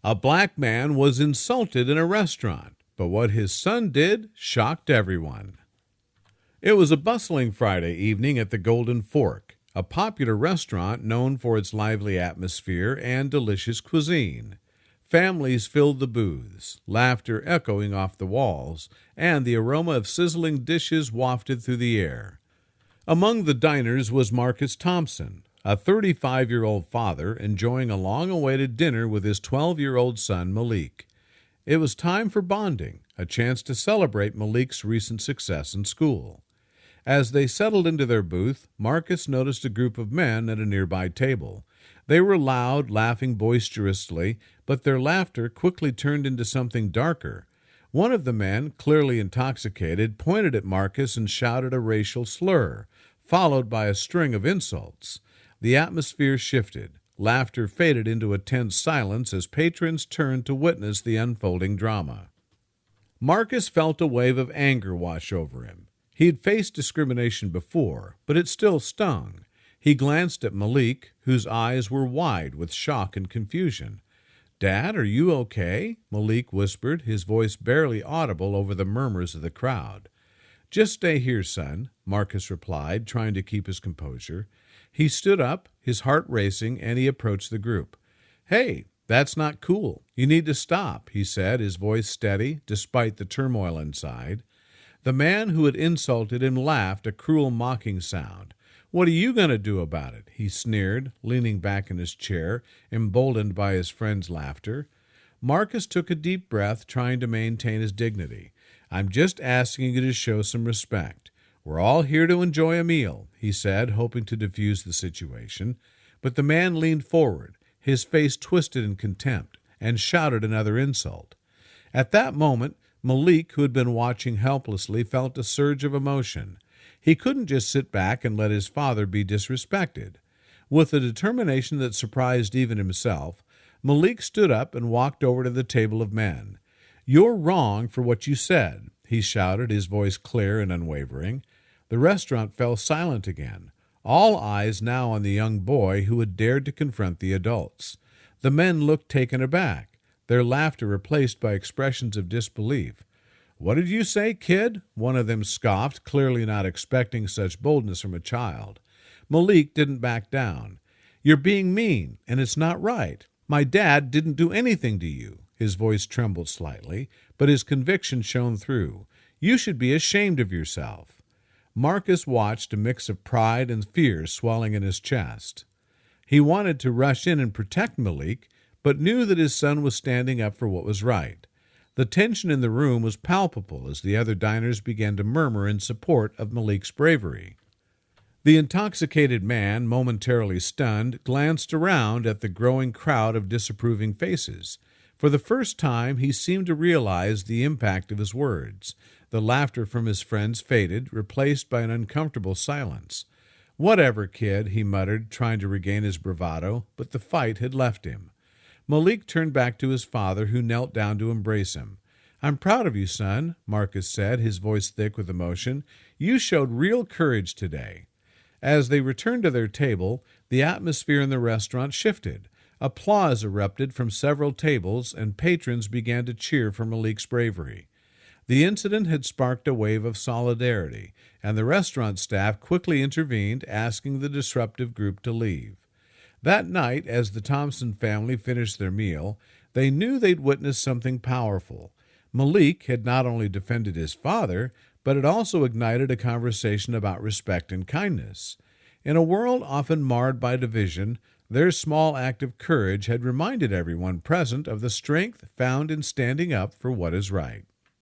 A black man was insulted in a restaurant, but what his son did shocked everyone. It was a bustling Friday evening at the Golden Fork, a popular restaurant known for its lively atmosphere and delicious cuisine. Families filled the booths, laughter echoing off the walls, and the aroma of sizzling dishes wafted through the air. Among the diners was Marcus Thompson, a 35-year-old father enjoying a long-awaited dinner with his 12-year-old son Malik. It was time for bonding, a chance to celebrate Malik's recent success in school. As they settled into their booth, Marcus noticed a group of men at a nearby table. They were loud, laughing boisterously, but their laughter quickly turned into something darker. One of the men, clearly intoxicated, pointed at Marcus and shouted a racial slur, followed by a string of insults. The atmosphere shifted. Laughter faded into a tense silence as patrons turned to witness the unfolding drama. Marcus felt a wave of anger wash over him. He had faced discrimination before, but it still stung. He glanced at Malik, whose eyes were wide with shock and confusion. "Dad, are you okay?" Malik whispered, his voice barely audible over the murmurs of the crowd. "Just stay here, son," Marcus replied, trying to keep his composure. He stood up, his heart racing, and he approached the group. "Hey, that's not cool. You need to stop," he said, his voice steady, despite the turmoil inside. The man who had insulted him laughed a cruel, mocking sound. "What are you going to do about it?" he sneered, leaning back in his chair, emboldened by his friend's laughter. Marcus took a deep breath, trying to maintain his dignity. "I'm just asking you to show some respect. We're all here to enjoy a meal," he said, hoping to diffuse the situation. But the man leaned forward, his face twisted in contempt, and shouted another insult. At that moment, Malik, who had been watching helplessly, felt a surge of emotion. He couldn't just sit back and let his father be disrespected. With a determination that surprised even himself, Malik stood up and walked over to the table of men. "You're wrong for what you said," he shouted, his voice clear and unwavering. The restaurant fell silent again, all eyes now on the young boy who had dared to confront the adults. The men looked taken aback, their laughter replaced by expressions of disbelief. "What did you say, kid?" one of them scoffed, clearly not expecting such boldness from a child. Malik didn't back down. "You're being mean, and it's not right. My dad didn't do anything to you." His voice trembled slightly, but his conviction shone through. "You should be ashamed of yourself." Marcus watched, a mix of pride and fear swelling in his chest. He wanted to rush in and protect Malik, but knew that his son was standing up for what was right. The tension in the room was palpable as the other diners began to murmur in support of Malik's bravery. The intoxicated man, momentarily stunned, glanced around at the growing crowd of disapproving faces. For the first time, he seemed to realize the impact of his words. The laughter from his friends faded, replaced by an uncomfortable silence. "Whatever, kid," he muttered, trying to regain his bravado, but the fight had left him. Malik turned back to his father, who knelt down to embrace him. "I'm proud of you, son," Marcus said, his voice thick with emotion. "You showed real courage today." As they returned to their table, the atmosphere in the restaurant shifted. Applause erupted from several tables, and patrons began to cheer for Malik's bravery. The incident had sparked a wave of solidarity, and the restaurant staff quickly intervened, asking the disruptive group to leave. That night, as the Thompson family finished their meal, they knew they'd witnessed something powerful. Malik had not only defended his father, but had also ignited a conversation about respect and kindness. In a world often marred by division, their small act of courage had reminded everyone present of the strength found in standing up for what is right.